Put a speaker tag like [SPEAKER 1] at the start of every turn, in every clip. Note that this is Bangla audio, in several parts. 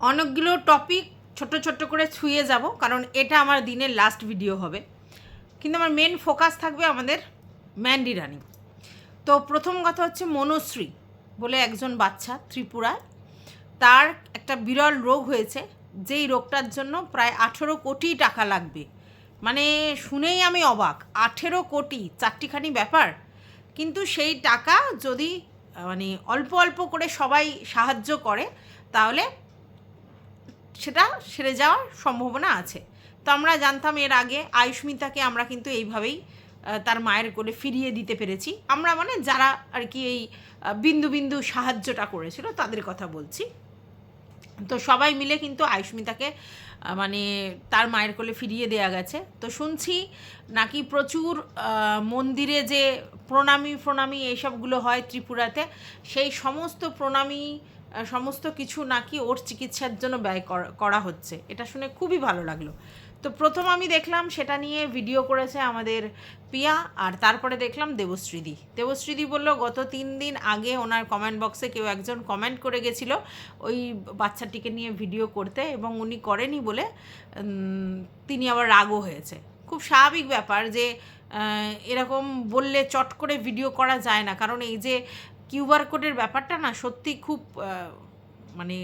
[SPEAKER 1] অনেকগুলো টপিক ছোট ছোট করে ছুঁয়ে যাব, কারণ এটা আমার দিনের লাস্ট ভিডিও হবে। কিন্তু আমার মেন ফোকাস থাকবে আমাদের ম্যান্ডি রানী। তো প্রথম কথা হচ্ছে মনশ্রী বলে একজন বাচ্চা ত্রিপুরায়, তার একটা বিরল রোগ হয়েছে, যেই রোগটার জন্য প্রায় 18 কোটি টাকা লাগবে। মানে শুনেই আমি অবাক, 18 কোটি, চারটিখানি ব্যাপার। কিন্তু সেই টাকা যদি মানে অল্প অল্প করে সবাই সাহায্য করে তাহলে সেটা সেরে যাওয়ার সম্ভাবনা আছে। তো আমরা জানতাম এর আগে আয়ুষ্মিতাকে আমরা কিন্তু এইভাবেই তার মায়ের কোলে ফিরিয়ে দিতে পেরেছি। আমরা মানে যারা আর কি এই বিন্দু বিন্দু সাহায্যটা করেছিল তাদের কথা বলছি। তো সবাই মিলে কিন্তু আয়ুষ্মিতাকে মানে তার মায়ের কোলে ফিরিয়ে দেওয়া গেছে। তো শুনছি নাকি প্রচুর মন্দিরে যে প্রণামী এইসবগুলো হয় ত্রিপুরাতে, সেই সমস্ত প্রণামী সমস্ত কিছু নাকি ওর চিকিৎসার জন্য ব্যয় করা হচ্ছে। এটা শুনে খুবই ভালো লাগলো। তো প্রথম আমি দেখলাম সেটা নিয়ে ভিডিও করেছে আমাদের পিয়া, আর তারপরে দেখলাম দেবশ্রীদি বলল গত 3 দিন আগে ওনার কমেন্ট বক্সে কেউ একজন কমেন্ট করে গেছিলো ওই বাচ্চাটিকে নিয়ে ভিডিও করতে, এবং উনি করেনি বলে তিনি আবার রাগও হয়েছে। খুব স্বাভাবিক ব্যাপার যে এরকম বললে চট করে ভিডিও করা যায় না, কারণ এই যে কিউআর কোডের ব্যাপারটা না সত্যি খুব মানে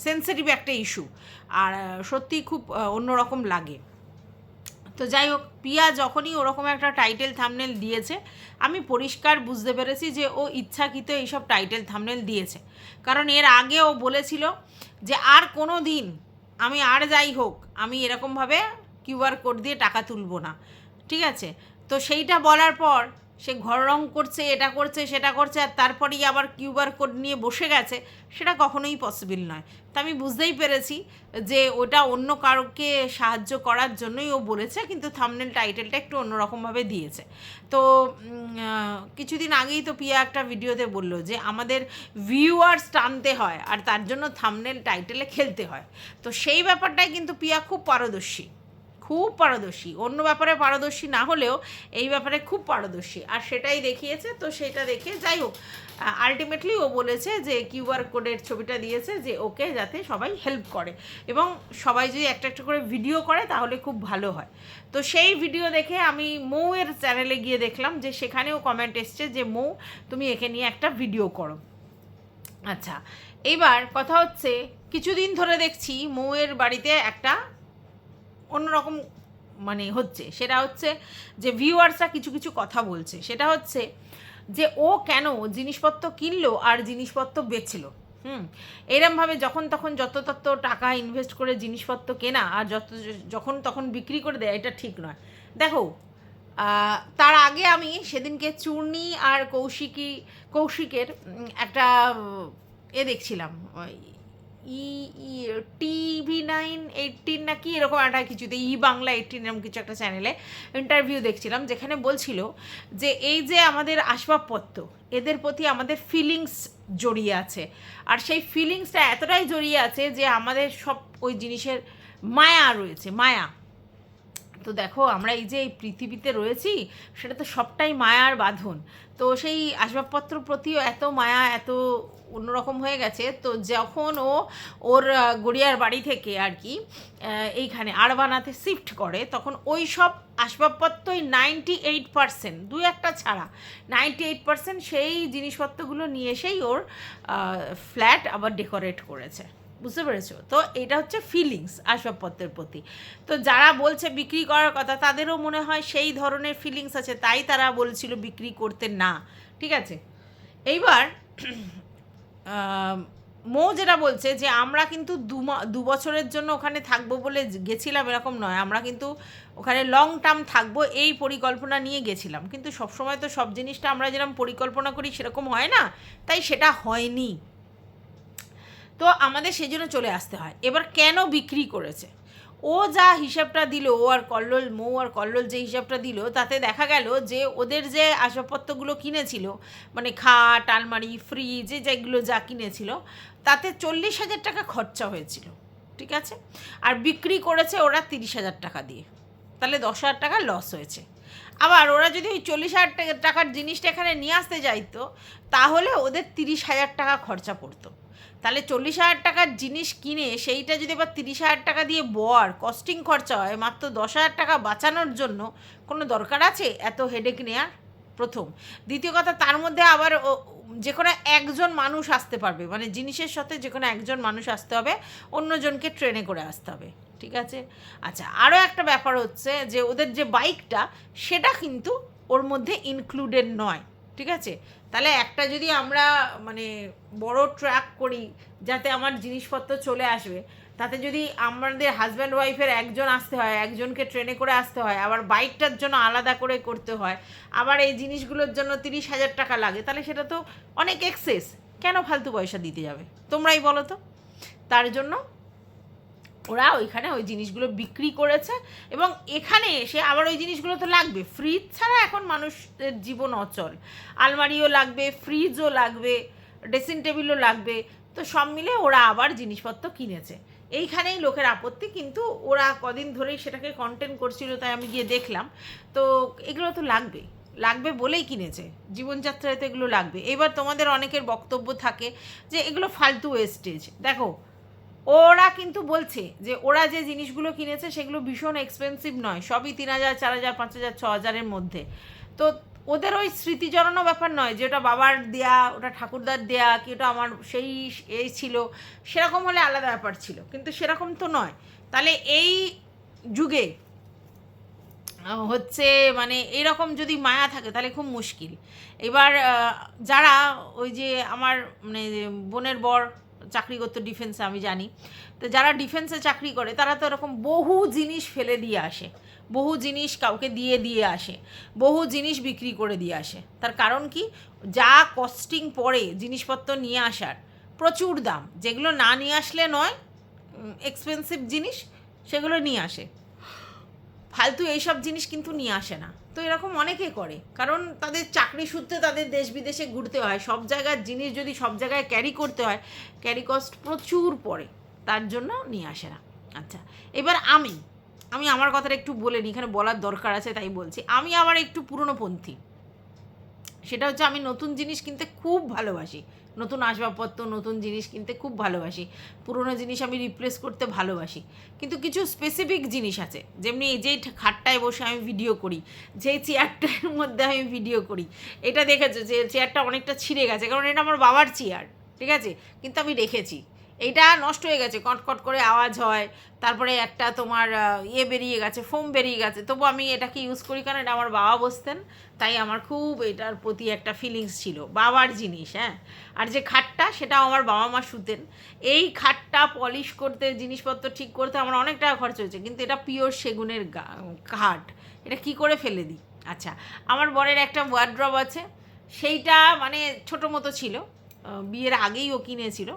[SPEAKER 1] সেন্সিটিভ একটা ইস্যু, আর সত্যি খুব অন্যরকম লাগে। তো যাই হোক, পিয়া যখনই ওরকম একটা টাইটেল থাম্বনেল দিয়েছে, আমি পরিষ্কার বুঝতে পেরেছি যে ও ইচ্ছাকৃত এইসব টাইটেল থাম্বনেল দিয়েছে। কারণ এর আগে ও বলেছিল যে আর কোনো দিন আমি আর যাই হোক আমি এরকমভাবে কিউআর কোড দিয়ে টাকা তুলব না, ঠিক আছে। তো সেইটা বলার পর সে ঘর রং করছে, এটা করছে সেটা করছে, আর তারপরেই আবার কিউআর কোড নিয়ে বসে গেছে, সেটা কখনোই পসিবল নয়। তো আমি বুঝতেই পেরেছি যে ওটা অন্য কারোকে সাহায্য করার জন্যই ও বলেছে, কিন্তু থাম্বনেল টাইটেলটা একটু অন্যরকমভাবে দিয়েছে। তো কিছুদিন আগেই তো পিয়া একটা ভিডিওতে বললো যে আমাদের ভিউয়ার্স টানতে হয়, আর তার জন্য থাম্বনেল টাইটেলে খেলতে হয়। তো সেই ব্যাপারটাই কিন্তু পিয়া খুব পারদর্শী, অন্য ব্যাপারে পারদর্শী না হলেও এই ব্যাপারে খুব পারদর্শী, আর সেটাই দেখিয়েছে। তো সেটা দেখে যাই হোক, আলটিমেটলি ও বলেছে যে কিউআর কোডের ছবিটা দিয়েছে যে ওকে যাতে সবাই হেল্প করে, এবং সবাই যদি একটা একটা করে ভিডিও করে তাহলে খুব ভালো হয়। তো সেই ভিডিও দেখে আমি মৌয়ের চ্যানেলে গিয়ে দেখলাম যে সেখানেও কমেন্ট এসছে যে মৌ তুমি একে নিয়ে একটা ভিডিও করো। আচ্ছা, এইবার কথা হচ্ছে কিছুদিন ধরে দেখছি মৌয়ের বাড়িতে একটা অন্যরকম মানে হচ্ছে, সেটা হচ্ছে যে ভিউয়ার্সরা কিছু কিছু কথা বলছে। সেটা হচ্ছে যে ও কেন জিনিসপত্র কিনলো আর জিনিসপত্র বেচলো। এরমভাবে যখন তখন যত তত টাকা ইনভেস্ট করে জিনিসপত্র কেনা আর যখন তখন বিক্রি করে দেয়, এটা ঠিক নয়। দেখো, তার আগে আমি সেদিনকে চূর্ণী আর কৌশিকের একটা দেখছিলাম, TV9 18 নাকি এরকম একটা কিছুতে, বাংলা 18 এরকম কিছু একটা চ্যানেলে ইন্টারভিউ দেখছিলাম, যেখানে বলছিল যে এই যে আমাদের আসবাবপত্র, এদের প্রতি আমাদের ফিলিংস জড়িয়ে আছে, আর সেই ফিলিংসটা এতটাই জড়িয়ে আছে যে আমাদের সব ওই জিনিসের মায়া রয়েছে, মায়া। তো দেখো, আমরা এই যে এই পৃথিবীতে রয়েছি, সেটা তো সবটাই মায়ার বাঁধন। তো সেই আসবাবপত্র প্রতিও এত মায়া, এত অন্যরকম হয়ে গেছে। তো যখন ওর গড়িয়ার বাড়ি থেকে আর কি এইখানে আরবানাতে শিফট করে, তখন ওই সব আসবাবপত্রই 98%, দু একটা ছাড়া 98% সেই জিনিসপত্রগুলো নিয়ে এসেই ওর ফ্ল্যাট আবার ডেকোরেট করেছে। বুঝতে পেরেছো? তো এটা হচ্ছে ফিলিংস আসবাবপত্রের প্রতি। তো যারা বলছে বিক্রি করার কথা, তাদেরও মনে হয় সেই ধরনের ফিলিংস আছে, তাই তারা বলছিল বিক্রি করতে না, ঠিক আছে। এইবার মৌ যেটা বলছে যে আমরা কিন্তু 2 বছরের জন্য ওখানে থাকবো বলে গেছিলাম এরকম নয়, আমরা কিন্তু ওখানে লং টার্ম থাকবো এই পরিকল্পনা নিয়ে গেছিলাম। কিন্তু সবসময় তো সব জিনিসটা আমরা যেরকম পরিকল্পনা করি সেরকম হয় না, তাই সেটা হয়নি। তো আমাদের সেই জন্য চলে আসতে হয়। এবার কেন বিক্রি করেছে, ও যা হিসাবটা দিল, মৌ আর কল্লোল যে হিসাবটা দিল, তাতে দেখা গেল যে ওদের যে আসবাবপত্রগুলো কিনেছিল, মানে খাট, আলমারি, ফ্রিজ, যেগুলো যা কিনেছিল, তাতে 40,000 টাকা খরচা হয়েছিল, ঠিক আছে। আর বিক্রি করেছে ওরা 30,000 টাকা দিয়ে, তাহলে 10,000 টাকা লস হয়েছে। আবার ওরা যদি ওই 40,000 টাকার জিনিসটা এখানে নিয়ে আসতে যাইতো, তাহলে ওদের 30,000 টাকা খরচা পড়তো। তাহলে 40,000 টাকার জিনিস কিনে সেইটা যদি আবার 30,000 টাকা দিয়ে বর কস্টিং খরচা হয়, মাত্র 10,000 টাকা বাঁচানোর জন্য কোনো দরকার আছে এত হেডেক নেওয়ার? প্রথম। দ্বিতীয় কথা, তার মধ্যে আবার যে কোনো একজন মানুষ আসতে পারবে, মানে জিনিসের সাথে যে কোনো একজন মানুষ আসতে হবে, অন্যজনকে ট্রেনে করে আসতে হবে, ঠিক আছে? আচ্ছা, আরও একটা ব্যাপার হচ্ছে যে ওদের যে বাইকটা সেটা কিন্তু ওর মধ্যে ইনক্লুডেড নয়, ঠিক আছে? তাহলে একটা যদি আমরা মানে বড় ট্র্যাক করি যাতে আমার জিনিসপত্র চলে আসবে, তাতে যদি আমাদের হাজব্যান্ড ওয়াইফের একজন আসতে হয়, একজনকে ট্রেনে করে আসতে হয়, আবার বাইকটার জন্য আলাদা করে করতে হয়, আবার এই জিনিসগুলোর জন্য 30,000 টাকা লাগে, তাহলে সেটা তো অনেক এক্সেস। কেন ফালতু পয়সা দিতে যাবে তোমরাই বলো তো? তার জন্য ওরা ওইখানে ওই জিনিসগুলো বিক্রি করেছে, এবং এখানে এসে আবার ওই জিনিসগুলো তো লাগবে। ফ্রিজ ছাড়া এখন মানুষের জীবন অচল। আলমারিও লাগবে, ফ্রিজও লাগবে, ড্রেসিং টেবিলও লাগবে, তো সব মিলে ওরা আবার জিনিসপত্র কিনেছে। এইখানেই লোকের আপত্তি, কিন্তু ওরা কদিন ধরেই সেটাকে কন্টেন্ট করছিল, তাই আমি গিয়ে দেখলাম। তো এগুলো তো লাগবে, লাগবে বলেই কিনেছে, জীবনযাত্রায় তো এগুলো লাগবে। এবার তোমাদের অনেকের বক্তব্য থাকে যে এগুলো ফালতু ওয়েস্টেজ। দেখো, ওরা কিন্তু বলছে যে ওরা যে জিনিসগুলো কিনেছে সেগুলো ভীষণ এক্সপেন্সিভ নয়, সবই 3,000, 4,000, 5,000, 6,000-এর মধ্যে। তো ওদের ওই স্মৃতি জড়ানো ব্যাপার নয় যে ওটা বাবার দেয়া, ওটা ঠাকুরদার দেয়া, কি ওটা আমার সেই এই ছিল, সেরকম হলে আলাদা ব্যাপার ছিল, কিন্তু সেরকম তো নয়। তাহলে এই যুগে হচ্ছে মানে এরকম যদি মায়া থাকে তাহলে খুব মুশকিল। এবার যারা ওই যে আমার মানে বোনের বর চাকরি করতো ডিফেন্সে, আমি জানি, তো যারা ডিফেন্সে চাকরি করে তারা তো এরকম বহু জিনিস ফেলে দিয়ে আসে, বহু জিনিস কাউকে দিয়ে দিয়ে আসে, বহু জিনিস বিক্রি করে দিয়ে আসে। তার কারণ কি, যা কস্টিং পড়ে জিনিসপত্র নিয়ে আসার, প্রচুর দাম, যেগুলো না নিয়ে আসলে নয়, এক্সপেন্সিভ জিনিস সেগুলো নিয়ে আসে, ফালতু এইসব জিনিস কিন্তু নিয়ে আসে না। তো এরকম অনেকে করে, কারণ তাদের চাকরি সূত্রে তাদের দেশ বিদেশে ঘুরতে হয়, সব জায়গার জিনিস যদি সব জায়গায় ক্যারি করতে হয়, ক্যারি কস্ট প্রচুর পড়ে, তার জন্য নিয়ে আসে না। আচ্ছা, এবার আমি আমার কথাটা একটু বলে নিই, এখানে বলার দরকার আছে তাই বলছি। আমি আবার একটু পুরনোপন্থী। সেটা হচ্ছে আমি নতুন জিনিস কিনতে খুব ভালোবাসি, নতুন আসবাবপত্র, নতুন জিনিস কিনতে খুব ভালোবাসি, পুরনো জিনিস আমি রিপ্লেস করতে ভালোবাসি। কিন্তু কিছু স্পেসিফিক জিনিস আছে, যেমনি এই যেই খাটটায় বসে আমি ভিডিও করি, যেই চেয়ারটার মধ্যে আমি ভিডিও করি, এটা দেখেছো যে চেয়ারটা অনেকটা ছিঁড়ে গেছে, কারণ এটা আমার বাবার চেয়ার, ঠিক আছে, কিন্তু আমি রেখেছি। এইটা নষ্ট হয়ে গেছে, কটকট করে আওয়াজ হয়, তারপরে একটা তোমার বেরিয়ে গেছে, ফোম বেরিয়ে গেছে, তবু আমি এটাকে ইউজ করি, কারণ এটা আমার বাবা বসতেন, তাই আমার খুব এটার প্রতি একটা ফিলিংস ছিল, বাবার জিনিস। হ্যাঁ, আর যে খাটটা, সেটাও আমার বাবা মা শুতেন। এই খাটটা পলিশ করতে, জিনিসপত্র ঠিক করতে আমার অনেক টাকা খরচ হয়েছে, কিন্তু এটা পিওর সেগুনের খাট, এটা কি করে ফেলে দিই? আচ্ছা, আমার বরের একটা ওয়ার্ড্রব আছে, সেইটা মানে ছোটো মতো ছিল, বিয়ের আগেই ও কিনেছিল।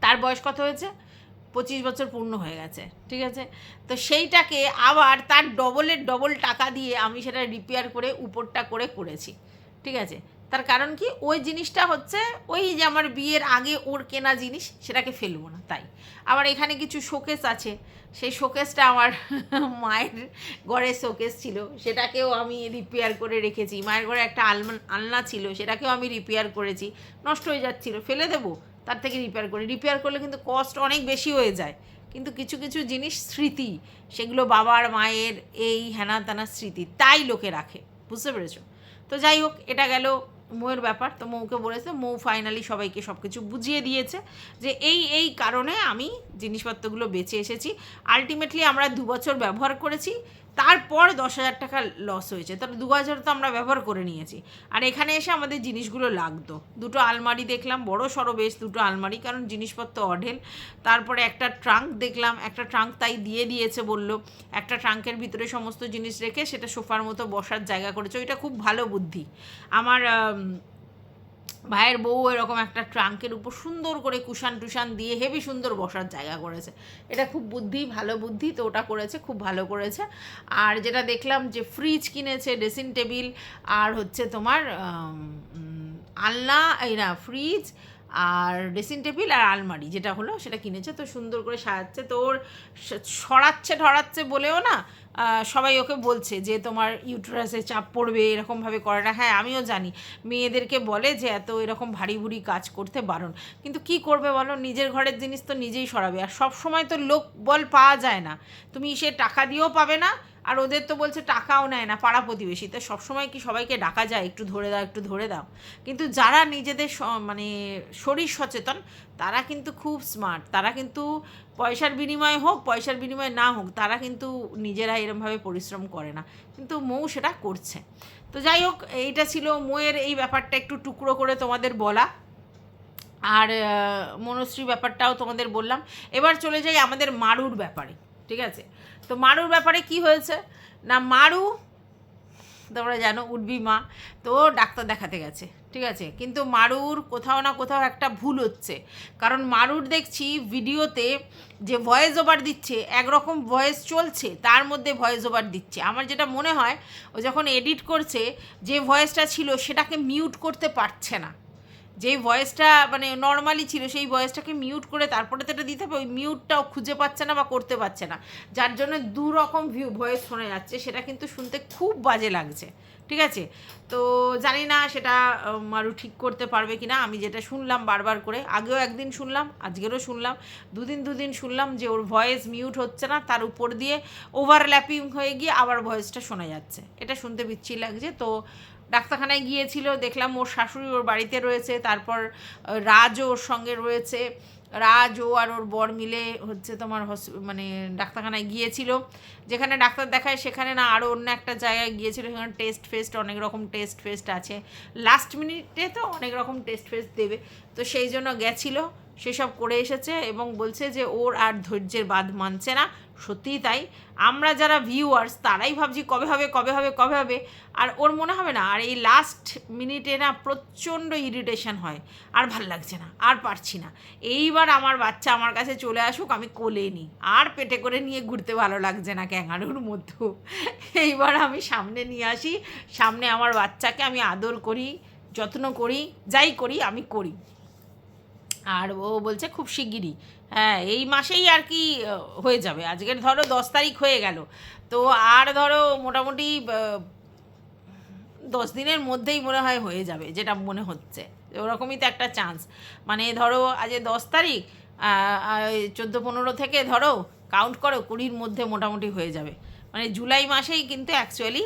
[SPEAKER 1] তার বয়স কত হয়েছে? 25 বছর পূর্ণ হয়ে গেছে, ঠিক আছে? তো সেইটাকে আবার তার ডবলের ডবল টাকা দিয়ে আমি সেটা রিপেয়ার করে উপরটা করে করেছি, ঠিক আছে? তার কারণ কি, ওই জিনিসটা হচ্ছে ওই যে আমার বিয়ের আগে ওর কেনা জিনিস, সেটাকে ফেলবো না তাই। আবার এখানে কিছু শোকেস আছে, সেই শোকেসটা আমার মায়ের ঘরে শোকেস ছিল, সেটাকেও আমি রিপেয়ার করে রেখেছি। মায়ের ঘরে একটা আলনা ছিল, সেটাকেও আমি রিপেয়ার করেছি, নষ্ট হয়ে যাচ্ছিল, ফেলে দেবো, তার থেকে রিপেয়ার করলে কিন্তু কস্ট অনেক বেশি হয়ে যায়। কিন্তু কিছু কিছু জিনিস স্মৃতি, সেগুলো বাবার মায়ের এই হেনা তেনা স্মৃতি, তাই লোকে রাখে, বুঝতে পেরেছো? তো যাই হোক, এটা গেল মৌয়ের ব্যাপার। তো মৌকে বলেছে, মৌ ফাইনালি সবাইকে সব কিছু বুঝিয়ে দিয়েছে যে এই কারণে আমি জিনিসপত্রগুলো বেঁচে এসেছি। আলটিমেটলি আমরা 2 বছর ব্যবহার করেছি, তারপর 10,000 টাকা লস হয়েছে, তার 2 বছর তো আমরা ব্যবহার করে নিয়েছি। আর এখানে এসে আমাদের জিনিসগুলো লাগতো, দুটো আলমারি দেখলাম, বড় সড়ো বেশ দুটো আলমারি, কারণ জিনিসপত্র অঢেল। তারপরে একটা ট্রাঙ্ক দেখলাম, একটা ট্রাঙ্ক তাই দিয়ে দিয়েছে, বললো একটা ট্রাঙ্কের ভিতরে সমস্ত জিনিস রেখে সেটা সোফার মতো বসার জায়গা করেছে, ওইটা খুব ভালো বুদ্ধি। আমার ভাইয়ের বউ এরকম একটা ট্রাঙ্কের উপর সুন্দর করে কুশান টুশান দিয়ে হেভি সুন্দর বসার জায়গা করেছে, এটা খুব বুদ্ধি, ভালো বুদ্ধি, তো ওটা করেছে, খুব ভালো করেছে। আর যেটা দেখলাম যে ফ্রিজ কিনেছে, ড্রেসিং টেবিল, আর হচ্ছে তোমার আলনা, এই না ফ্রিজ, আর ড্রেসিং টেবিল আর আলমারি যেটা হলো সেটা কিনেছে, তো সুন্দর করে সাজাচ্ছে। তো ওর ঠরাচ্ছে বলেও না সবাই ওকে বলছে যে তোমার ইউটেরাসে চাপ পড়বে, এরকমভাবে করে না। হ্যাঁ, আমিও জানি মেয়েদেরকে বলে যে এত এরকম ভারী ভুরি কাজ করতে বারণ, কিন্তু কি করবে বলো, নিজের ঘরের জিনিস তো নিজেই সরাবে। আর সব সময় তো লোক বল পাওয়া যায় না, তুমি সে টাকা দিয়েও পাবে না, আর ওদের তো বলছে টাকাও নেয় না পাড়া প্রতিবেশী, তো সবসময় কি সবাইকে ডাকা যায় একটু ধরে দাও একটু ধরে দাও? কিন্তু যারা নিজেদের মানে শরীর সচেতন তারা কিন্তু খুব স্মার্ট, তারা কিন্তু পয়সার বিনিময়ে হোক পয়সার বিনিময়ে না হোক তারা কিন্তু নিজেরা এরমভাবে পরিশ্রম করে না, কিন্তু মৌ সেটা করছে। তো যাই হোক, এইটা ছিল মৌয়ের এই ব্যাপারটা একটু টুকরো করে তোমাদের বলা, আর মনশ্রী ব্যাপারটাও তোমাদের বললাম। এবার চলে যাই আমাদের মারুর ব্যাপারে, ঠিক আছে? তো মারুর ব্যাপারে কি হয়েছে না, মারু তোমরা জানো উঠবি মা, তো ডাক্তার দেখাতে গেছে, ঠিক আছে? কিন্তু মারুর কোথাও না কোথাও একটা ভুল হচ্ছে, কারণ মারুর দেখছি ভিডিওতে যে ভয়েস ওভার দিচ্ছে একরকম ভয়েস চলছে, তার মধ্যে ভয়েস ওভার দিচ্ছে। আমার যেটা মনে হয় ও যখন এডিট করছে যে ভয়েসটা ছিল সেটাকে মিউট করতে পারছে না, যেই ভয়েসটা মানে নর্মালি ছিল সেই ভয়েসটাকে মিউট করে তারপরে তো এটা দিতে হবে, ওই মিউটটাও খুঁজে পাচ্ছে না বা করতে পারছে না, যার জন্য দু রকম ভয়েস শোনা যাচ্ছে, সেটা কিন্তু শুনতে খুব বাজে লাগছে, ঠিক আছে? তো জানি না সেটা মারু ঠিক করতে পারবে কি না। আমি যেটা শুনলাম বারবার করে, আগেও একদিন শুনলাম আজকেরও শুনলাম, দুদিন শুনলাম যে ওর ভয়েস মিউট হচ্ছে না, তার উপর দিয়ে ওভারল্যাপিং হয়ে গিয়ে আবার ভয়েসটা শোনা যাচ্ছে, এটা শুনতে বিচ্ছিরি লাগছে। তো ডাক্তারখানায় গিয়েছিল, দেখলাম ওর শাশুড়ি ওর বাড়িতে রয়েছে, তারপর রাজও ওর সঙ্গে রয়েছে, রাজ ও আর ওর বর মিলে হচ্ছে তোমার মানে ডাক্তারখানায় গিয়েছিল, যেখানে ডাক্তার দেখায় সেখানে না আরও অন্য একটা জায়গায় গিয়েছিল, সেখানে টেস্ট অনেক রকম টেস্ট আছে, লাস্ট মিনিটে তো অনেক রকম টেস্ট দেবে, তো সেই জন্য গেছিলো, সেসব করে এসেছে এবং বলছে যে ওর আর ধৈর্যের বাঁধ মানছে না। সত্যিই তাই, আমরা যারা ভিউয়ার্স তারাই ভাবছি কবে হবে, আর ওর মনে হবে না। আর এই লাস্ট মিনিটে না প্রচণ্ড ইরিটেশন হয়, আর ভাল লাগছে না, আর পারছি না, এইবার আমার বাচ্চা আমার কাছে চলে আসুক, আমি কোলে নিই, আর পেটে করে নিয়ে ঘুরতে ভালো লাগছে না ক্যাঙ্গারুর মধ্যে, এইবার আমি সামনে নিয়ে আসি, সামনে আমার বাচ্চাকে আমি আদর করি, যত্ন করি, যাই করি আমি করি। আর ও বলছে খুব শিগগিরই, হ্যাঁ এই মাসেই আর কি হয়ে যাবে, আজকের ধরো 10 তারিখ হয়ে গেল, তো আর ধরো মোটামুটি 10 দিনের মধ্যেই মনে হয় হয়ে যাবে, যেটা মনে হচ্ছে ওরকমই তো একটা চান্স। মানে ধরো আজ 10 তারিখ, 14-15 থেকে ধরো কাউন্ট করো 20-র মধ্যে মোটামুটি হয়ে যাবে, মানে জুলাই মাসেই কিন্তু অ্যাকচুয়ালি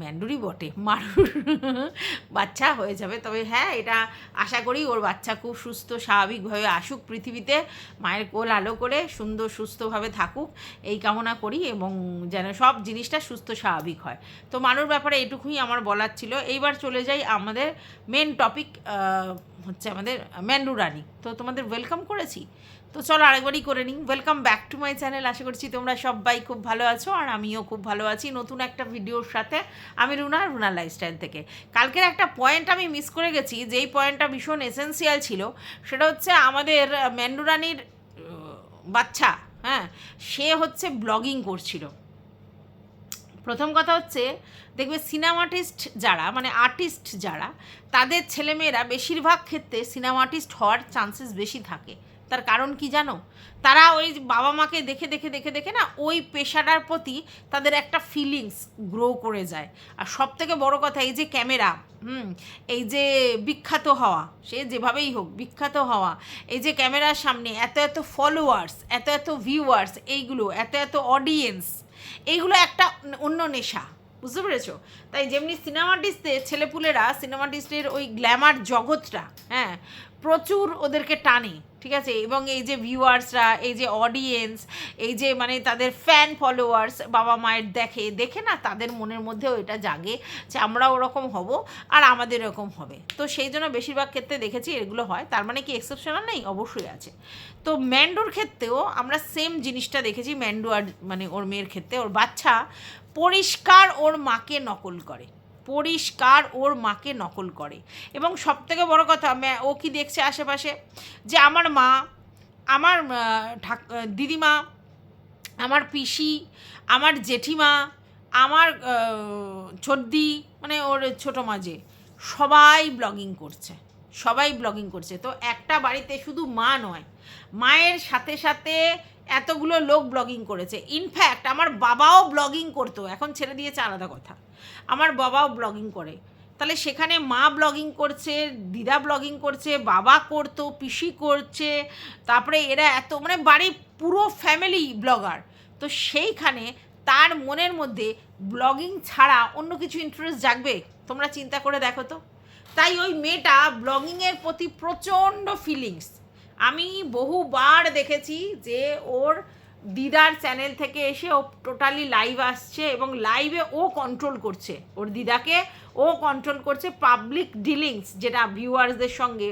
[SPEAKER 1] ম্যান্ডুরই বটে মারুর বাচ্চা হয়ে যাবে। তবে হ্যাঁ, এটা আশা করি ওর বাচ্চা খুব সুস্থ স্বাভাবিকভাবে আসুক পৃথিবীতে, মায়ের কোল আলো করে সুন্দর সুস্থভাবে থাকুক এই কামনা করি, এবং যেন সব জিনিসটা সুস্থ স্বাভাবিক হয়। তো মারুর ব্যাপারে এটুকুই আমার বলার ছিল। এইবার চলে যাই আমাদের মেন টপিক, হচ্ছে আমাদের ম্যান্ডু রানী। তো তোমাদের ওয়েলকাম করেছি, তো চলো আরেকবারই করে নিই, welcome back to my channel. আশা করছি তোমরা সবাই খুব ভালো আছো, আর আমিও খুব ভালো আছি নতুন একটা ভিডিওর সাথে। আমি রুনা লাইফস্টাইল থেকে। কালকের একটা পয়েন্ট আমি মিস করে গেছি, যেই পয়েন্টটা ভীষণ এসেন্সিয়াল ছিল, সেটা হচ্ছে আমাদের ম্যান্ডু রানীর বাচ্চা, হ্যাঁ, সে হচ্ছে ব্লগিং করছিল। প্রথম কথা হচ্ছে, দেখবে সিনেমাটিস্ট যারা মানে আর্টিস্ট যারা, তাদের ছেলেমেয়েরা বেশিরভাগ ক্ষেত্রে সিনেমা আর্টিস্ট হওয়ার চান্সেস বেশি থাকে। তার কারণ কি জানো? তারা ওই বাবা মাকে দেখে না ওই পেশাটার প্রতি তাদের একটা ফিলিংস গ্রো করে যায়। আর সব থেকে বড়ো কথা, এই যে ক্যামেরা, এই যে বিখ্যাত হওয়া, সে যেভাবেই হোক বিখ্যাত হওয়া, এই যে ক্যামেরার সামনে এত ফলোয়ার্স, এত ভিউয়ার্স, এইগুলো এত অডিয়েন্স, এইগুলো একটা অন্য নেশা, বুঝতে পেরেছো? তাই যেমনি সিনেমা আর্টিস্টদের ছেলেপুলেরা সিনেমা আর্টিস্টের ওই গ্ল্যামার জগৎটা, হ্যাঁ, প্রচুর ওদেরকে টানে, ঠিক আছে? এবং এই যে ভিউয়ার্সরা, এই যে অডিয়েন্স, এই যে মানে তাদের ফ্যান ফলোয়ার্স বাবা মায়ের দেখে না, তাদের মনের মধ্যেও এটা জাগে যে আমরা ওরকম হব আর আমাদের এরকম হবে। তো সেই জন্য বেশিরভাগ ক্ষেত্রে দেখেছি এগুলো হয়। তার মানে কি এক্সেপশনাল নেই? অবশ্যই আছে। তো ম্যান্ডোর ক্ষেত্রেও আমরা সেম জিনিসটা দেখেছি। ম্যান্ডো আর মানে ওর মেয়ের ক্ষেত্রে, ওর বাচ্চা পরিষ্কার ওর মাকে নকল করে, এবং সবথেকে বড় কথা, ও কি দেখছে আশেপাশে, যে আমার মা, আমার দিদিমা, আমার পিসি, আমার জেঠিমা, আমার ছোটদি, মানে ওর ছোটো মা যে, সবাই ব্লগিং করছে, সবাই ব্লগিং করছে। তো একটা বাড়িতে শুধু মা নয়, মায়ের সাথে সাথে এতগুলো লোক ব্লগিং করেছে। ইনফ্যাক্ট আমার বাবাও ব্লগিং করতো, এখন ছেড়ে দিয়েছে আলাদা কথা, আমার বাবাও ব্লগিং করে। তাহলে সেখানে মা ব্লগিং করছে, দিদা ব্লগিং করছে, বাবা করতো, পিসি করছে, তারপরে এরা এত মানে বাড়ির পুরো ফ্যামিলি ব্লগার। তো সেইখানে তার মনের মধ্যে ব্লগিং ছাড়া অন্য কিছু ইন্টারেস্ট জাগবে? তোমরা চিন্তা করে দেখো তো। তাই ওই মেয়েটা ব্লগিংয়ের প্রতি প্রচণ্ড ফিলিংস। আমি বহুবার দেখেছি যে ওর দিদার চ্যানেল থেকে এসে ও টোটালি লাইভ আসছে এবং লাইভে ও কন্ট্রোল করছে, ওর দিদাকে ও কন্ট্রোল করছে। পাবলিক ডিলিংস যেটা ভিউয়ার্সদের সঙ্গে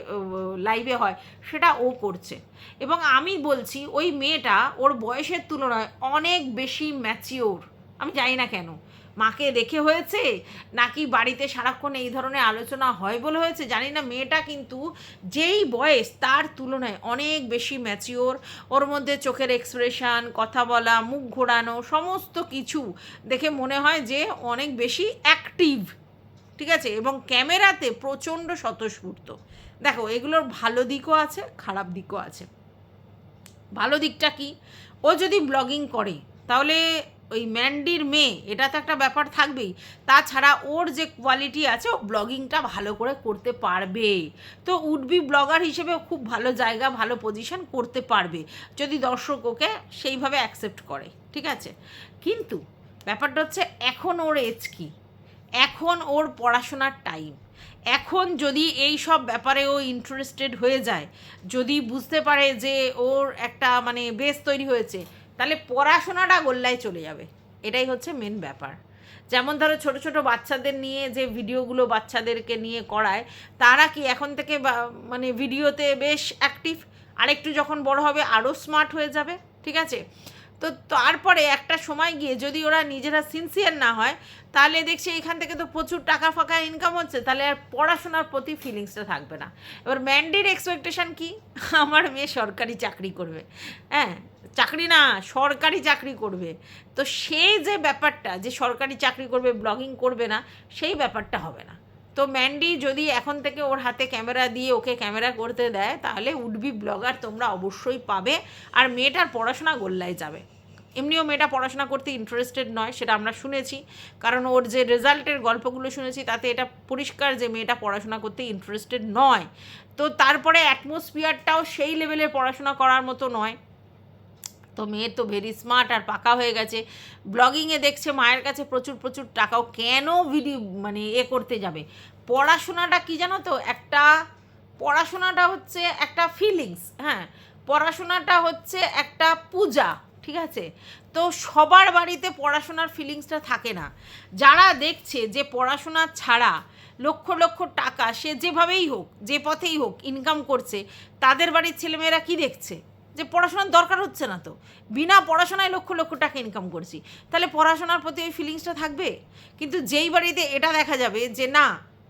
[SPEAKER 1] লাইভে হয় সেটা ও করছে। এবং আমি বলছি ওই মেয়েটা ওর বয়সের তুলনায় অনেক বেশি ম্যাচিওর। আমি জানি না কেন, মাকে দেখে হয়েছে নাকি বাড়িতে সারাক্ষণ এই ধরনের আলোচনা হয় বলে হয়েছে জানি না, মেয়েটা কিন্তু যেই বয়স তার তুলনায় অনেক বেশি ম্যাচিওর। ওর মধ্যে চোখের এক্সপ্রেশন, কথা বলা, মুখ ঘোরানো, সমস্ত কিছু দেখে মনে হয় যে অনেক বেশি অ্যাক্টিভ, ঠিক আছে, এবং ক্যামেরাতে প্রচণ্ড স্বতঃস্ফূর্ত। দেখো এগুলোর ভালো দিকও আছে, খারাপ দিকও আছে। ভালো দিকটা কি, ও যদি ব্লগিং করে তাহলে ওই ম্যান্ডির মেয়ে, এটা তো একটা ব্যাপার থাকবেই। তাছাড়া ওর যে কোয়ালিটি আছে ও ব্লগিংটা ভালো করে করতে পারবে। তো উডবি ব্লগার হিসেবে খুব ভালো জায়গা, ভালো পজিশন করতে পারবে যদি দর্শক ওকে সেইভাবে অ্যাকসেপ্ট করে, ঠিক আছে। কিন্তু ব্যাপারটা হচ্ছে এখন ওর এজ কি, এখন ওর পড়াশোনার টাইম। এখন যদি এই সব ব্যাপারে ও ইন্টারেস্টেড হয়ে যায়, যদি বুঝতে পারে যে ওর একটা মানে বেস তৈরি হয়েছে, তাহলে পড়াশোনাটা গোল্লায় চলে যাবে। এটাই হচ্ছে মেন ব্যাপার। যেমন ধরো ছোট ছোট বাচ্চাদের নিয়ে যে ভিডিওগুলো বাচ্চাদেরকে নিয়ে করায়, তারা কি এখন থেকে মানে ভিডিওতে বেশ অ্যাক্টিভ, আরেকটু যখন বড় হবে আরও স্মার্ট হয়ে যাবে, ঠিক আছে। তো তারপরে একটা সময় গিয়ে যদি ওরা নিজেরা সিনসিয়ার না হয়, তাহলে দেখছি এখান থেকে তো প্রচুর টাকা ফাঁকা ইনকাম হচ্ছে, তাহলে আর পড়াশোনার প্রতি ফিলিংসটা থাকবে না। এবার ম্যান্ডির এক্সপেকটেশান কি, আমার মেয়ে সরকারি চাকরি করবে, হ্যাঁ চাকরি না সরকারি চাকরি করবে। তো সেই যে ব্যাপারটা যে সরকারি চাকরি করবে, ব্লগিং করবে না, সেই ব্যাপারটা হবে না। তো ম্যান্ডি যদি এখন থেকে ওর হাতে ক্যামেরা দিয়ে ওকে ক্যামেরা করতে দেয়, তাহলে উডবি ব্লগার তোমরা অবশ্যই পাবে। আর মেয়েটার পড়াশোনা গোল্লায় যাবে। এমনিও মেয়েটা পড়াশোনা করতে ইন্টারেস্টেড নয়, সেটা আমরা শুনেছি, কারণ ওর যে রেজাল্টের গল্পগুলো শুনেছি তাতে এটা পরিষ্কার যে মেয়েটা পড়াশোনা করতে ইন্টারেস্টেড নয়। তো তারপরে অ্যাটমসফিয়ারটাও সেই লেভেলের পড়াশোনা করার মতো নয়। তো মেয়ে তো ভেরি স্মার্ট আর পাকা হয়ে গেছে, ব্লগিংয়ে দেখছে মায়ের কাছে প্রচুর প্রচুর টাকাও, কেন ভিডিও মানে করতে যাবে। পড়াশোনাটা কি জানো তো, একটা পড়াশোনাটা হচ্ছে একটা ফিলিংস, হ্যাঁ পড়াশোনাটা হচ্ছে একটা পূজা, ঠিক আছে। তো সবার বাড়িতে পড়াশোনার ফিলিংসটা থাকে না। যারা দেখছে যে পড়াশোনা ছাড়া লক্ষ লক্ষ টাকা সে যেভাবেই হোক যে পথেই হোক ইনকাম করছে, তাদের বাড়ির ছেলেমেয়েরা কি দেখছে, যে পড়াশোনার দরকার হচ্ছে না, তো বিনা পড়াশোনায় লক্ষ লক্ষ টাকা ইনকাম করছি, তাহলে পড়াশোনার প্রতি ওই ফিলিংসটা থাকবে। কিন্তু যেই বাড়িতে এটা দেখা যাবে যে না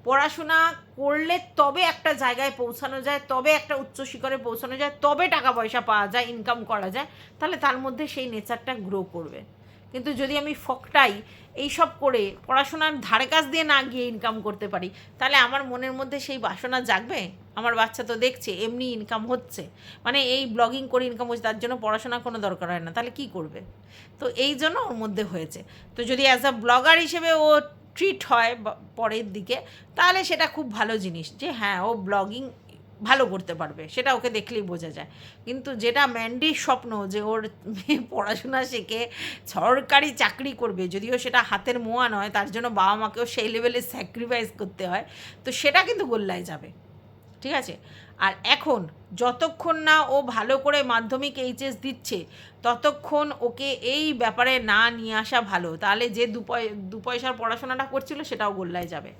[SPEAKER 1] পড়াশোনা করলে তবে একটা জায়গায় পৌঁছানো যায়, তবে একটা উচ্চ শিখরে পৌঁছানো যায়, তবে টাকা পয়সা পাওয়া যায়, ইনকাম করা যায়, তাহলে তার মধ্যে সেই নেচারটা গ্রো করবে। কিন্তু যদি আমি ফকটাই এইসব করে পড়াশোনার ধারে কাছ দিয়ে না গিয়ে ইনকাম করতে পারি, তাহলে আমার মনের মধ্যে সেই বাসনা জাগবে? আমার বাচ্চা তো দেখছে এমনি ইনকাম হচ্ছে, মানে এই ব্লগিং করে ইনকাম হচ্ছে, তার জন্য পড়াশোনার কোনো দরকার হয় না, তাহলে কি করবে? তো এই জন্য ওর মধ্যে হয়েছে। তো যদি অ্যাজ আ ব্লগার হিসেবে ও ট্রিট হয় পরের দিকে, তাহলে সেটা খুব ভালো জিনিস যে হ্যাঁ ও ব্লগিং ভালো করতে পারবে, সেটা ওকে দেখলেই বোঝা যায়। কিন্তু যেটা ম্যান্ডির স্বপ্ন যে ওর মেয়ে পড়াশোনা শিখে সরকারি চাকরি করবে, যদিও সেটা হাতের মোয়া নয়, তার জন্য বাবা মাকেও সেই লেভেলে স্যাক্রিফাইস করতে হয়, তো সেটা কিন্তু গোল্লায় যাবে, ঠিক আছে। আর এখন যতক্ষণ না ও ভালো করে মাধ্যমিক এইচএস দিচ্ছে, ততক্ষণ ওকে এই ব্যাপারে না নিয়ে আসা ভালো, তাহলে যে দু পয়সার পড়াশোনাটা করছিল সেটাও গোল্লায় যাবে।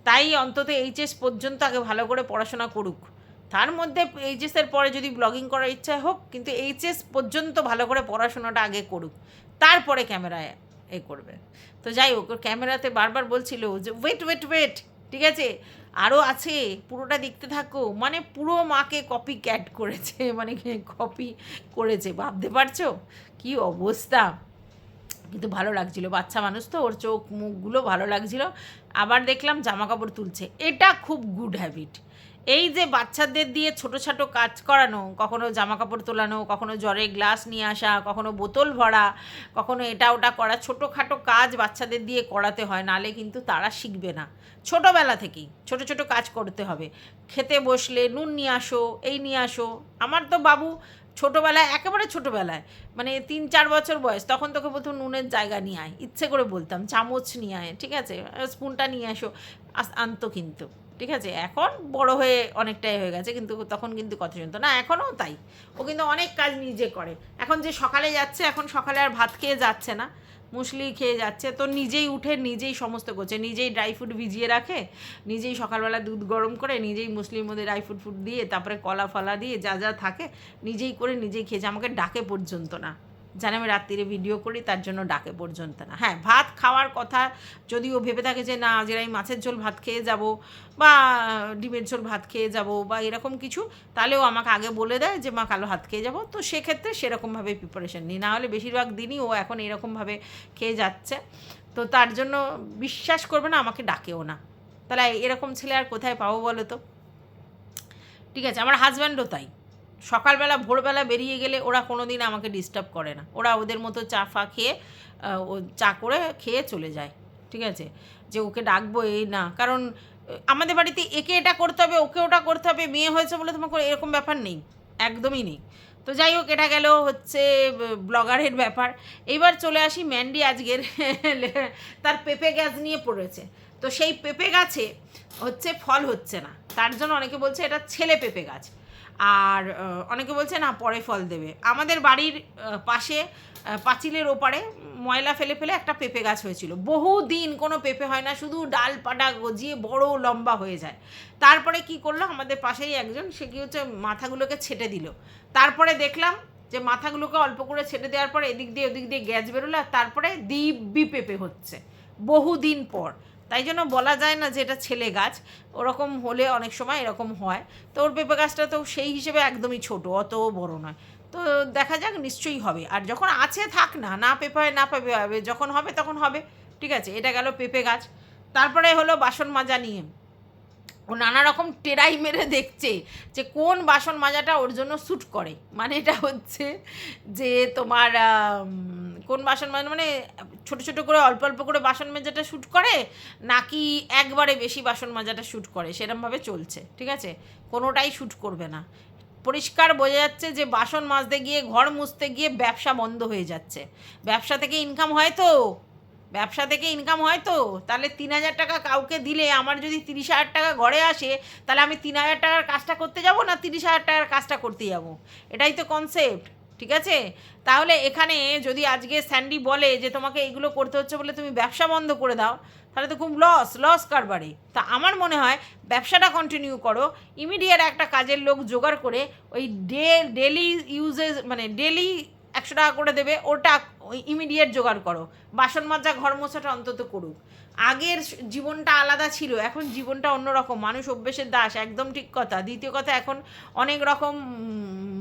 [SPEAKER 1] তাই অন্তত এইচএস পর্যন্ত আগে ভালো করে পড়াশোনা করুক, তার মধ্যে এইচএসের পরে যদি ব্লগিং করার ইচ্ছা হোক, কিন্তু এইচএস পর্যন্ত ভালো করে পড়াশোনাটা আগে করুক, তারপরে ক্যামেরায় করবে। তো যাই হোক, ওর ক্যামেরাতে বারবার বলছিল যে ওয়েট ওয়েট ওয়েট, ঠিক আছে আরও আছে, পুরোটা দেখতে থাকো, মানে পুরো মাকে কপি ক্যাট করেছে, মানে কপি করেছে, ভাবতে পারছো কী অবস্থা। কিন্তু ভালো লাগছিল, বাচ্চা মানুষ তো, ওর চোখ মুখগুলো ভালো লাগছিল। আবার দেখলাম জামা কাপড় তুলছে, এটা খুব গুড হ্যাবিট। এই যে বাচ্চাদের দিয়ে ছোটো ছোটো কাজ করানো, কখনো জামা কাপড় তোলানো, কখনো জলের গ্লাস নিয়ে আসা, কখনো বোতল ভরা, কখনো এটা ওটা করা, ছোটোখাটো কাজ বাচ্চাদের দিয়ে করাতে হয়, নালে কিন্তু তারা শিখবে না। ছোটোবেলা থেকেই ছোটো ছোটো কাজ করতে হবে। খেতে বসলে নুন নিয়ে আসো, এই নিয়ে আসো। আমার তো বাবু ছোটোবেলায়, একেবারে ছোটোবেলায়, মানে 3-4 বছর বয়স, তখন তোকে বলতো নুনের জায়গা নিয়ে আয়, ইচ্ছে করে বলতাম চামচ নিয়ে আয়, ঠিক আছে, স্পুনটা নিয়ে আসো, আনতো কিন্তু, ঠিক আছে। এখন বড় হয়ে অনেকটাই হয়ে গেছে, কিন্তু তখন কিন্তু কথা শুনতো না, এখনও তাই। ও কিন্তু অনেক কাজ নিজে করে। এখন যে সকালে যাচ্ছে, এখন সকালে আর ভাত খেয়ে যাচ্ছে না, মুসলি খেয়ে যাচ্ছে, তো নিজেই উঠে নিজেই সমস্ত করছে, নিজেই ড্রাই ফ্রুট ভিজিয়ে রাখে, নিজেই সকালবেলা দুধ গরম করে, নিজেই মুসলির মধ্যে ড্রাই ফ্রুট দিয়ে, তারপরে কলা ফলা দিয়ে যা যা থাকে নিজেই করে নিজেই খেয়েছে। আমাকে ডাকে পর্যন্ত না, জানে আমি রাত্রিরে ভিডিও করি, তার জন্য ডাকে পর্যন্ত না। হ্যাঁ, ভাত খাওয়ার কথা যদি ও ভেবে থাকে যে না আজকে আমি মাছের ঝোল ভাত খেয়ে যাব, বা ডিমের ঝোল ভাত খেয়ে যাব, বা এরকম কিছু, তাহলেও আমাকে আগে বলে দেয় যে মা কালো ভাত খেয়ে যাব, তো সেক্ষেত্রে সেরকমভাবে প্রিপারেশন নিই। না হলে বেশিরভাগ দিনই ও এখন এরকমভাবে খেয়ে যাচ্ছে। তো তার জন্য বিশ্বাস করবে না, আমাকে ডাকেও না। তাহলে এরকম ছেলে আর কোথায় পাবো বলো তো? ঠিক আছে, আমার হাজব্যান্ডও তাই। সকালবেলা ভোরবেলা বেরিয়ে গেলে ওরা কোনো দিন আমাকে ডিস্টার্ব করে না, ওরা ওদের মতো চা ফা খেয়ে ও চা করে খেয়ে চলে যায়, ঠিক আছে। যে ওকে ডাকবো এই না, কারণ আমাদের বাড়িতে একে এটা করতে হবে, ওকে ওটা করতে হবে, মেয়ে হয়েছে বলে তোমাকে এরকম ব্যাপার নেই, একদমই নেই। তো যাই হোক, এটা গেল হচ্ছে ব্লগারের ব্যাপার। এইবার চলে আসি ম্যান্ডি আজকের তার পেঁপে গাছ নিয়ে পড়েছে। তো সেই পেঁপে গাছে হচ্ছে ফল হচ্ছে না, তার জন্য অনেকে বলছে এটা ছেলে পেঁপে গাছ, আর অনেকে বলছে না পরে ফল দেবে। আমাদের বাড়ির পাশে পাঁচিলের ওপারে ময়লা ফেলে ফেলে একটা পেঁপে গাছ হয়েছিল, বহু দিন কোনো পেঁপে হয় না, শুধু ডালপাটা গজিয়ে বড় লম্বা হয়ে যায়। তারপরে কি করলো আমাদের পাশেই একজন, সে কি হচ্ছে মাথাগুলোকে ছেটে দিল। তারপরে দেখলাম যে মাথাগুলোকে অল্প করে ছেটে দেওয়ার পরে এদিক দিয়ে ওদিক দিয়ে গ্যাস বেরোলো, আর তারপরে দিব্যি পেঁপে হচ্ছে বহুদিন পর। তাই জন্য বলা যায় না যে এটা ছেলে গাছ, ওরকম হলে অনেক সময় এরকম হয়। তো ওর পেঁপে গাছটা তো সেই হিসেবে একদমই ছোট, অত বড় নয়। তো দেখা যাক, নিশ্চয়ই হবে। আর যখন আছে থাক না, না পেঁপে হয় না পেঁপে হবে, যখন হবে তখন হবে, ঠিক আছে। এটা গেল পেঁপে গাছ। তারপরে হলো বাসন মাজা নিয়ে ও নানা রকম টেরাই মেরে দেখছে যে কোন বাসন মাজাটা ওর জন্য স্যুট করে। মানে এটা হচ্ছে যে তোমার কোন বাসন মাজা, মানে ছোটো ছোটো করে অল্প অল্প করে বাসন মাজাটা শ্যুট করে, নাকি একবারে বেশি বাসন মাজাটা শ্যুট করে, সেরমভাবে চলছে, ঠিক আছে। কোনোটাই শ্যুট করবে না। পরিষ্কার বোঝা যাচ্ছে যে বাসন মাজতে গিয়ে, ঘর মুছতে গিয়ে ব্যবসা বন্ধ হয়ে যাচ্ছে। ব্যবসা থেকে ইনকাম হয় তো, ব্যবসা থেকে ইনকাম হয় তো, তাহলে 3,000 টাকা কাউকে দিলে আমার যদি 30,000 টাকা ঘরে আসে, তাহলে আমি 3,000 টাকার কাজটা করতে যাব না 30,000 টাকার কাজটা করতে যাব? এটাই তো কনসেপ্ট, ঠিক আছে। তাহলে এখানে যদি আজকে স্যান্ডি বলে যে তোমাকে এইগুলো করতে হচ্ছে বলে তুমি ব্যবসা বন্ধ করে দাও, তাহলে তো খুব লস কারবারে। তা আমার মনে হয় ব্যবসাটা কন্টিনিউ করো, ইমিডিয়েট একটা কাজের লোক জোগাড় করে ওই ডেলি ইউজেস, মানে ডেলি 100 টাকা করে দেবে, ওটা ওই ইমিডিয়েট জোগাড় করো। বাসন মাজা ঘর মোছাটা অন্তত করুক। আগের জীবনটা আলাদা ছিল, এখন জীবনটা অন্যরকম, মানুষ অভ্যেসের দাস, একদম ঠিক কথা। দ্বিতীয় কথা, এখন অনেক রকম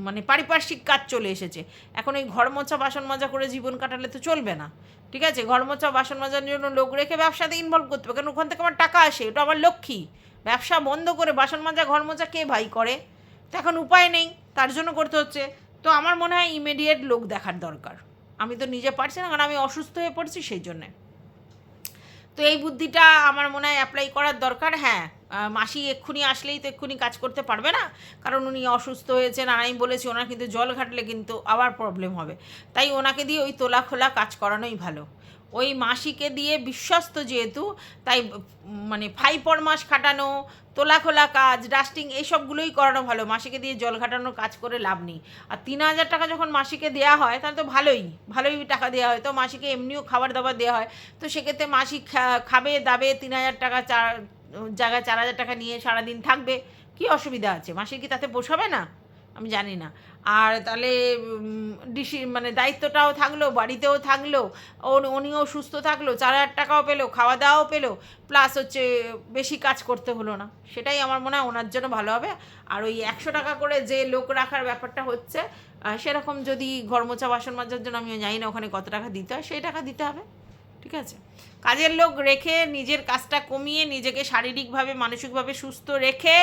[SPEAKER 1] মানে পারিপার্শ্বিক কাজ চলে এসেছে। এখন এই ঘর মোছা বাসন মাজা করে জীবন কাটালে তো চলবে না, ঠিক আছে। ঘর মোছা বাসন মাজার জন্য লোক রেখে ব্যবসাতে ইনভলভ করতে হবে, কারণ ওখান থেকে আমার টাকা আসে, ওটা আমার লক্ষ্মী। ব্যবসা বন্ধ করে বাসন মাজা ঘর মোছা কে ভাই করে? তো এখন উপায় নেই, তার জন্য করতে হচ্ছে। তো আমার মনে হয় ইমিডিয়েট লোক দেখার দরকার। আমি তো নিজে পারছি না, কারণ আমি অসুস্থ হয়ে পড়ছি সেই জন্যে। তো এই বুদ্ধিটা আমার মনে হয় অ্যাপ্লাই করার দরকার। হ্যাঁ, মাসি এক্ষুনি আসলেই তো এক্ষুনি কাজ করতে পারবে না, কারণ উনি অসুস্থ হয়েছেন, আর আমি বলেছি ওনার কিন্তু জল ঘাটলে কিন্তু আবার প্রবলেম হবে। তাই ওনাকে দিয়ে ওই তোলা খোলা কাজ করানোই ভালো। ওই মাসিকে দিয়ে বিশ্বস্ত যেহেতু, তাই মানে 5 মাস খাটানো, তোলা খোলা কাজ, ডাস্টিং, এইসবগুলোই করানো ভালো। মাসিকে দিয়ে জল ঘাটানোর কাজ করে লাভ নেই। আর 3,000 টাকা যখন মাসিকে দেওয়া হয়, তাহলে তো ভালোই টাকা দেওয়া হয়। তো মাসিকে এমনিও খাবার দাবার দেওয়া হয়, তো সেক্ষেত্রে মাসি খাবে দাবে, 3,000 টাকা জায়গায় 4,000 টাকা নিয়ে সারাদিন থাকবে, কি অসুবিধা আছে? মাসির কি তাতে পোষাবে না? আমি জানি না। আর তাহলে মানে দায়িত্বটাও থাকলো, বাড়িতেও থাকলো, উনিও সুস্থ থাকলো, 4,000 টাকাও পেলো, খাওয়া দাওয়াও পেলো, প্লাস হচ্ছে বেশি কাজ করতে হলো না। সেটাই আমার মনে হয় ওনার জন্য ভালো হবে। আর ওই 100 টাকা করে যে লোক রাখার ব্যাপারটা হচ্ছে, সেরকম যদি ঘর মোছা বাসন মাজার জন্য, আমি জানি না ওখানে কত টাকা দিতে হয়, সেই টাকা দিতে হবে। ঠিক আছে, কাজের লোক রেখে নিজের কাজটা কমিয়ে নিজেকে শারীরিকভাবে মানসিকভাবে সুস্থ রেখে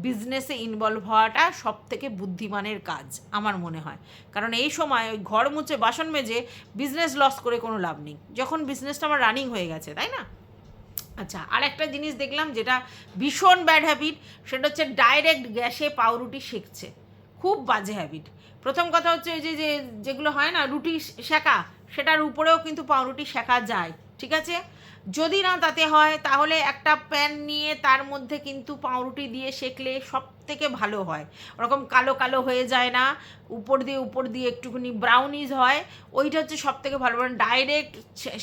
[SPEAKER 1] বিজনেসে ইনভলভ হওয়াটা সব থেকে বুদ্ধিমানের কাজ আমার মনে হয়। কারণ এই সময় ওই ঘর মুছে বাসন মেজে বিজনেস লস করে কোনো লাভ নেই, যখন বিজনেসটা আমার রানিং হয়ে গেছে, তাই না? আচ্ছা, আর একটা জিনিস দেখলাম যেটা ভীষণ ব্যাড হ্যাবিট, সেটা হচ্ছে ডাইরেক্ট গ্যাসে পাউরুটি সেঁকছে। খুব বাজে হ্যাবিট। প্রথম কথা হচ্ছে ওই যে যেগুলো হয় না রুটি সেঁকা, সেটার উপরেও কিন্তু পাউরুটি সেঁকা যায়। ঠিক আছে, যদি না তাতে হয় তাহলে একটা প্যান নিয়ে তার মধ্যে কিন্তু পাউরুটি দিয়ে সেঁকলে সব থেকে ভালো হয়। ওরকম কালো কালো হয়ে যায় না, উপর দিয়ে একটুখানি ব্রাউনিশ হয়, ওইটা হচ্ছে সব থেকে ভালো। মানে ডাইরেক্ট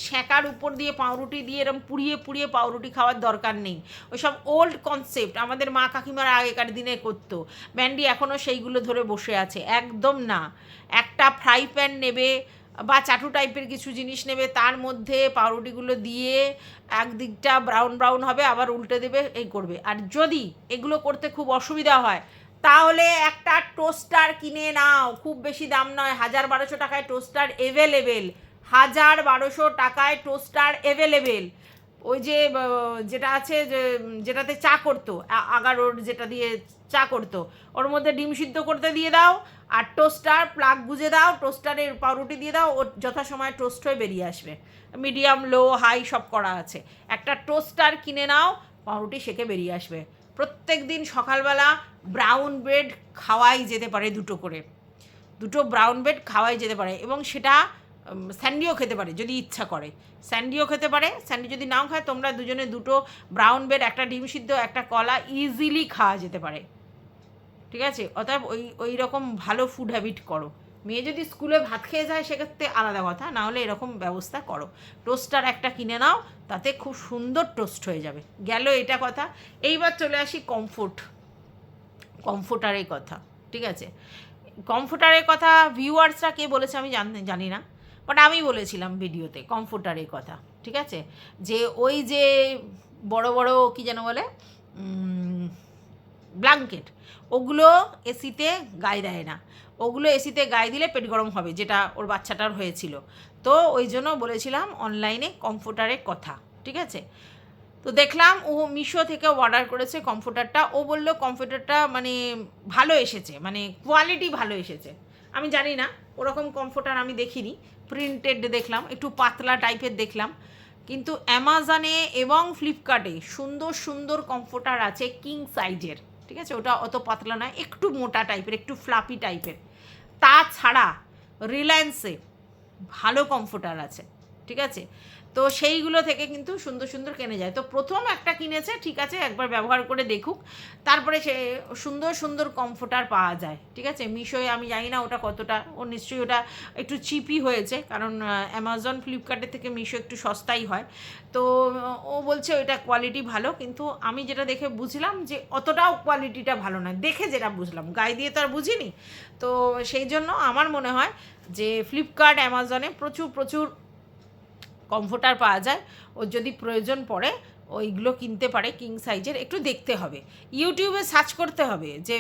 [SPEAKER 1] সেঁকার উপর দিয়ে পাউরুটি দিয়ে এরকম পুড়িয়ে পুড়িয়ে পাউরুটি খাওয়ার দরকার নেই। ওই সব ওল্ড কনসেপ্ট আমাদের মা কাকিমারা আগেকার দিনে করতো, ম্যান্ডি এখনও সেইগুলো ধরে বসে আছে। একদম না। একটা ফ্রাই প্যান নেবে বা চাটু টাইপের কিছু জিনিস নেবে, তার মধ্যে পাউরুটিগুলো দিয়ে একদিকটা ব্রাউন ব্রাউন হবে, আবার উল্টে দেবে, এই করবে। আর যদি এগুলো করতে খুব অসুবিধা হয় তাহলে একটা টোস্টার কিনে নাও, খুব বেশি দাম নয়, 1,000-1,200 টাকায় টোস্টার এভেলেবেল। 1,000-1,200 টাকায় টোস্টার এভেলেবেল। ওই যে যেটা আছে, যেটাতে চা করতো, আগারোর যেটা দিয়ে চা করতো, ওর মধ্যে ডিম সিদ্ধ করতে দিয়ে দাও, আর টোস্টার প্লাগ গুঁজে দাও, টোস্টারের পাউরুটি দিয়ে দাও, ওর যথাসময়ে টোস্ট হয়ে বেরিয়ে আসবে। মিডিয়াম, লো, হাই সব করা আছে। একটা টোস্টার কিনে নাও, পাউরুটি সেকে বেরিয়ে আসবে। প্রত্যেক দিন সকালবেলা ব্রাউন ব্রেড খাওয়াই যেতে পারে, দুটো ব্রাউন ব্রেড খাওয়াই যেতে পারে, এবং সেটা স্যান্ডিও খেতে পারে যদি ইচ্ছা করে, স্যান্ডিও খেতে পারে। স্যান্ডি যদি নাও খায়, তোমরা দুজনে দুটো ব্রাউন ব্রেড, একটা ডিম সিদ্ধ, একটা কলা ইজিলি খাওয়া যেতে পারে। ঠিক আছে, অতএব ওই রকম ভালো ফুড হ্যাবিট করো। মেয়ে যদি স্কুলে ভাত খেয়ে যায় সেক্ষেত্রে আলাদা কথা, না হলে এরকম ব্যবস্থা করো। টোস্টার একটা কিনে নাও, তাতে খুব সুন্দর টোস্ট হয়ে যাবে। গেল এটা কথা। এইবার চলে আসি কমফোর্টারের কথা। ঠিক আছে, কমফোর্টারের কথা ভিউয়ার্সরা কে বলেছে আমি জানি না, বাট আমি বলেছিলাম ভিডিওতে কমফোর্টারের কথা। ঠিক আছে, যে ওই যে বড় বড় কী যেন বলে ব্ল্যাঙ্কেট, ওগুলো এসিতে গায়ে দেয় না। ওগুলো এসিতে গায়ে দিলে পেট গরম হবে, যেটা ওর বাচ্চাটার হয়েছিল। তো ওই জন্য বলেছিলাম অনলাইনে কমফোর্টারের কথা। ঠিক আছে, তো দেখলাম ও মিশো থেকে অর্ডার করেছে কমফোর্টারটা। ও বললো কমফোর্টারটা মানে ভালো এসেছে, মানে কোয়ালিটি ভালো এসেছে। আমি জানি না, ওরকম কমফোর্টার আমি দেখিনি। প্রিন্টেড দেখলাম, একটু পাতলা টাইপের দেখলাম। কিন্তু অ্যামাজনে এবং ফ্লিপকার্টে সুন্দর সুন্দর কমফোর্টার আছে কিং সাইজের। ঠিক আছে, ওটা অত পাতলা নয়, একটু মোটা টাইপের, একটু ফ্লাপি টাইপের। তাছাড়া রিলায়েন্সে ভালো কমফোর্টার আছে। ঠিক আছে, তো সেইগুলো থেকে কিন্তু সুন্দর সুন্দর কেনে যায়। তো প্রথম একটা কিনেছে, ঠিক আছে, একবার ব্যবহার করে দেখুক, তারপরে সে সুন্দর সুন্দর কমফোর্টার পাওয়া যায়। ঠিক আছে, মিশোয় আমি জানি না ওটা কতটা, ও নিশ্চয়ই ওটা একটু চিপই হয়েছে, কারণ অ্যামাজন ফ্লিপকার্টের থেকে মিশো একটু সস্তাই হয়। তো ও বলছে ওইটা কোয়ালিটি ভালো, কিন্তু আমি যেটা দেখে বুঝলাম যে অতটাও কোয়ালিটিটা ভালো নয়, দেখে যেটা বুঝলাম, গায়ে দিয়ে তো আর বুঝিনি। তো সেই জন্য আমার মনে হয় যে ফ্লিপকার্ট, অ্যামাজনে প্রচুর প্রচুর কমফোর্টার পাওয়া যায়। ওর যদি প্রয়োজন পড়ে ওইগুলো কিনতে পারে কিং সাইজের। একটু দেখতে হবে, ইউটিউবে সার্চ করতে হবে যে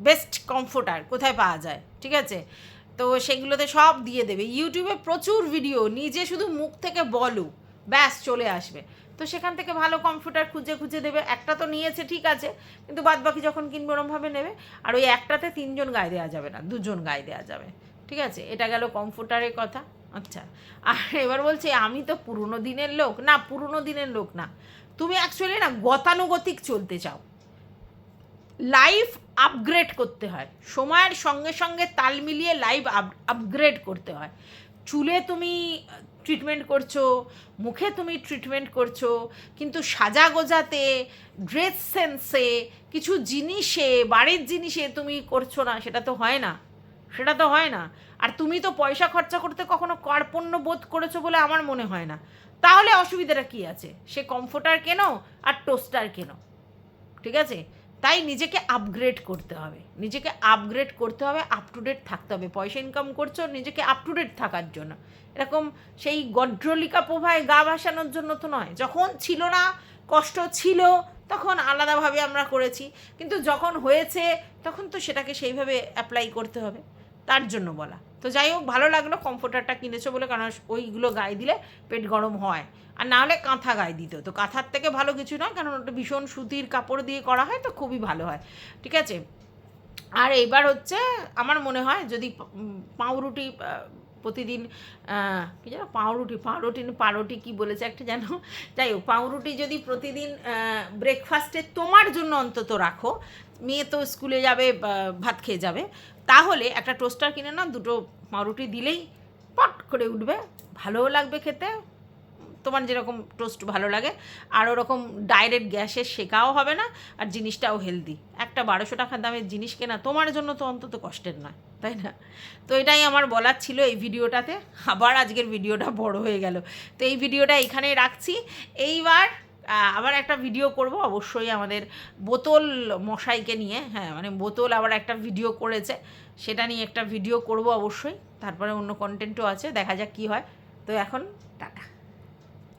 [SPEAKER 1] বেস্ট কমফোর্টার কোথায় পাওয়া যায়। ঠিক আছে, তো সেগুলোতে সব দিয়ে দেবে ইউটিউবে, প্রচুর ভিডিও, নিজে শুধু মুখ থেকে বলো, ব্যাস চলে আসবে। তো সেখান থেকে ভালো কমফোর্টার খুঁজে খুঁজে দেবে। একটা তো নিয়েছে, ঠিক আছে, কিন্তু বাদ বাকি যখন কিনবে ওরমভাবে নেবে। আর ওই একটাতে 3 জন গায়ে দেওয়া যাবে না, 2 জন গায়ে দেওয়া যাবে। ঠিক আছে, এটা গেল কমফোর্টারের কথা। আচ্ছা, আর এবার বলছি আমি তো পুরনো দিনের লোক না, পুরনো দিনের লোক না, তুমি অ্যাকচুয়ালি না গতানুগতিক চলতে চাও। লাইফ আপগ্রেড করতে হয়, সময়ের সঙ্গে সঙ্গে তাল মিলিয়ে লাইফ আপগ্রেড করতে হয়। চুলে তুমি ট্রিটমেন্ট করছো, মুখে তুমি ট্রিটমেন্ট করছো, কিন্তু সাজা গোজাতে, ড্রেস সেন্সে, কিছু জিনিসে, বাড়ির জিনিসে তুমি করছো না, সেটা তো হয় না, সেটা তো হয় না। আর তুমি তো পয়সা খরচা করতে কখনো কার্পণ্য বোধ করেছো বলে আমার মনে হয় না। তাহলে অসুবিধাটা কী আছে? সে কমফোর্টার কেনো আর টোস্টার কেনো। ঠিক আছে, তাই নিজেকে আপগ্রেড করতে হবে, নিজেকে আপগ্রেড করতে হবে, আপ টু ডেট থাকতে হবে। পয়সা ইনকাম করছো নিজেকে আপ টু ডেট থাকার জন্য, এরকম সেই গড্রলিকা প্রভায় গা ভাসানোর জন্য তো নয়। যখন ছিল না, কষ্ট ছিল, তখন আলাদাভাবে আমরা করেছি, কিন্তু যখন হয়েছে তখন তো সেটাকে সেইভাবে অ্যাপ্লাই করতে হবে, তার জন্য বলা। তো যাই হোক, ভালো লাগলো কমফোর্টারটা কিনেছো বলে, কারণ ওইগুলো গায়ে দিলে পেট গরম হয়, আর না হলে কাঁথা গায়ে দিত, তো কাঁথার থেকে ভালো কিছু নয়, কারণ ওটা ভীষণ সুতির কাপড় দিয়ে করা হয়, তো খুবই ভালো হয়। ঠিক আছে। আর এইবার হচ্ছে আমার মনে হয় যদি পাউরুটি প্রতিদিন, কী যেন পাউরুটি কী বলেছে একটা যেন, যাই হোক, পাউরুটি যদি প্রতিদিন ব্রেকফাস্টে তোমার জন্য অন্তত রাখো, মেয়ে তো স্কুলে যাবে, ভাত খেয়ে যাবে, তাহলে একটা টোস্টার কিনে নাও, দুটো পাউরুটি দিলেই পট করে উঠবে, ভালোও লাগবে খেতে, তোমার যেরকম টোস্ট ভালো লাগে, আর ওরকম ডাইরেক্ট গ্যাসের শেকাও হবে না, আর জিনিসটাও হেলদি। একটা 1200 টাকা দামের জিনিস কেনা তোমার জন্য তো অন্তত কষ্টের নয়, তাই না? তো এটাই আমার বলার ছিল এই ভিডিওটাতে। আবার আজকের ভিডিওটা বড় হয়ে গেল, তো এই ভিডিওটা এখানেই রাখছি। এইবার আবার একটা ভিডিও করব অবশ্যই আমাদের বোতল মশাইকে নিয়ে, হ্যাঁ মানে বোতল আবার একটা ভিডিও করেছে, সেটা নিয়ে একটা ভিডিও করব অবশ্যই। তারপরে অন্য কন্টেন্টও আছে, দেখা যাক কী হয়। তো এখন টাটা।